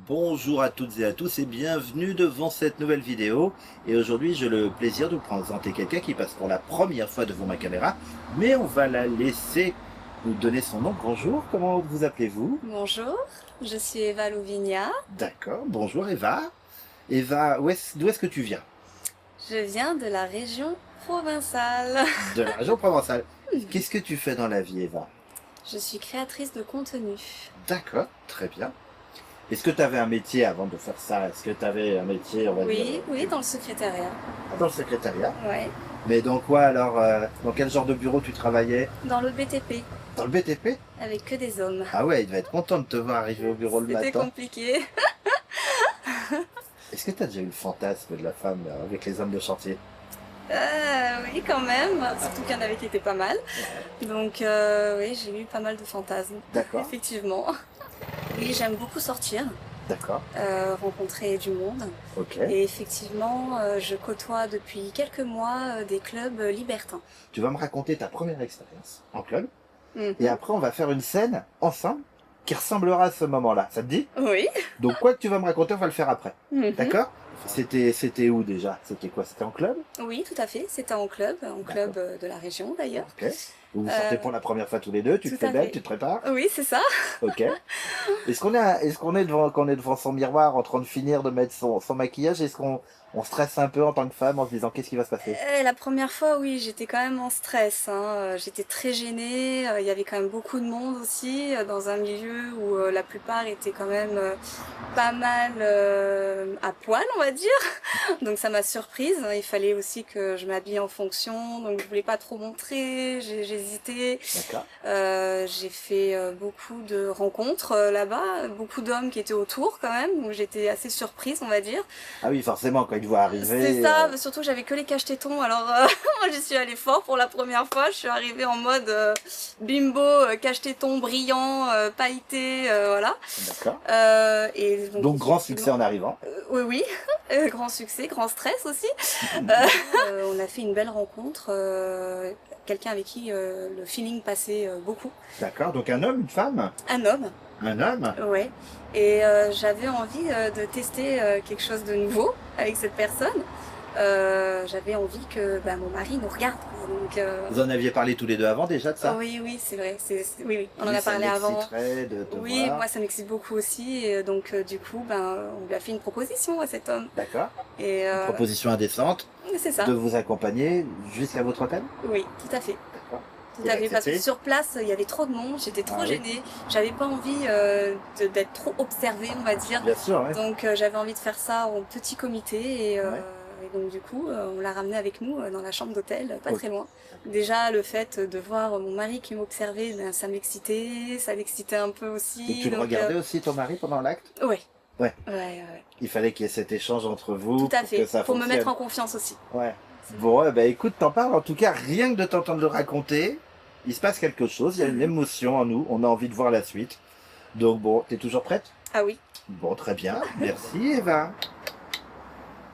Bonjour à toutes et à tous et bienvenue devant cette nouvelle vidéo. Et aujourd'hui j'ai le plaisir de vous présenter quelqu'un qui passe pour la première fois devant ma caméra. Mais on va la laisser nous donner son nom. Bonjour, comment vous appelez-vous? Bonjour, je suis Eva Louvigna. D'accord, bonjour Eva. Eva, d'où est-ce que tu viens? Je viens de la région provençale. De la région provençale. Qu'est-ce que tu fais dans la vie Eva? Je suis créatrice de contenu. D'accord, très bien. Est-ce que tu avais un métier avant de faire ça? Est-ce que tu avais un métier, on va dire, Oui, dans le secrétariat. dans le secrétariat? Ouais. Mais dans quoi alors? Dans quel genre de bureau tu travaillais? Dans le BTP, Dans le BTP? avec que des hommes. Ah ouais, il va être content de te voir arriver au bureau le C'était matin. compliqué. Est-ce que tu as déjà eu le fantasme de la femme avec les hommes de chantier? Oui, quand même. Surtout qu'il y en avait qui étaient pas mal. Donc, oui, j'ai eu pas mal de fantasmes. D'accord, Effectivement. Oui, j'aime beaucoup sortir, d'accord, rencontrer du monde. ok. Et effectivement, je côtoie depuis quelques mois des clubs libertins. Tu vas me raconter ta première expérience en club Mhm. et après on va faire une scène ensemble qui ressemblera à ce moment-là. Ça te dit? Oui. Donc quoi que tu vas me raconter, on va le faire après. Mhm. D'accord? C'était où déjà? C'était quoi? C'était en club? Oui, tout à fait. C'était en club de la région d'ailleurs. Ok. Vous vous sortez pour la première fois tous les deux, tu te tout fais à belle, fait. tu te prépares? Oui, c'est ça. Ok. Qu'on est devant son miroir en train de finir de mettre son maquillage? Est-ce qu'on stresse un peu en tant que femme en se disant qu'est-ce qui va se passer? La première fois, oui, j'étais quand même en stress, hein. J'étais très gênée. Il y avait quand même beaucoup de monde aussi, dans un milieu où la plupart étaient quand même pas mal à poil, on va dire. Donc ça m'a surprise. Il fallait aussi que je m'habille en fonction. Donc je voulais pas trop montrer. J'hésitais. D'accord. J'ai fait beaucoup de rencontres là-bas, beaucoup d'hommes qui étaient autour quand même. Donc j'étais assez surprise, on va dire. Ah oui, forcément, quand il te voit arriver. C'est ça, surtout j'avais que les cache-tétons, alors moi j'y suis allée fort pour la première fois, je suis arrivée en mode bimbo, cache-téton brillant, pailleté, voilà. D'accord. Et Donc grand succès en arrivant. Oui, oui, grand succès, grand stress aussi. On a fait une belle rencontre, quelqu'un avec qui le feeling passait beaucoup. D'accord. Donc un homme, une femme? Un homme. Un homme? Ouais. Et j'avais envie de tester quelque chose de nouveau avec cette personne. J'avais envie que mon mari nous regarde. Donc, Vous en aviez parlé tous les deux avant déjà de ça? oui, oui, c'est vrai. Oui, oui, on en Lui, a ça parlé avant. l'exciterait de te Oui, voir. moi ça m'excite beaucoup aussi. Et donc du coup, on lui a fait une proposition à cet homme. D'accord. Et Proposition indécente c'est ça. de vous accompagner jusqu'à votre hôtel? Oui, tout à fait. D'accord. Tout Il a à fait, parce que accepté? sur place, il y avait trop de monde, j'étais trop Ah oui. gênée. J'avais pas envie d'être trop observée, on va dire. Bien sûr, ouais. Donc j'avais envie de faire ça en petit comité et, Ouais. et donc du coup on l'a ramené avec nous dans la chambre d'hôtel, pas Ok. très loin. Déjà le fait de voir mon mari qui m'observait, ça m'excitait, ça l'excitait un peu aussi. Et tu le donc, regardais aussi ton mari pendant l'acte? Ouais. Ouais. Ouais. Il fallait qu'il y ait cet échange entre vous Tout à pour fait, que ça pour me fonctionne. mettre en confiance aussi. Ouais. Bon, écoute, t'en parles en tout cas, rien que de t'entendre le raconter, il se passe quelque chose, il y a une émotion en nous, on a envie de voir la suite. Donc bon, t'es toujours prête? Ah oui. Bon, très bien. Merci Eva.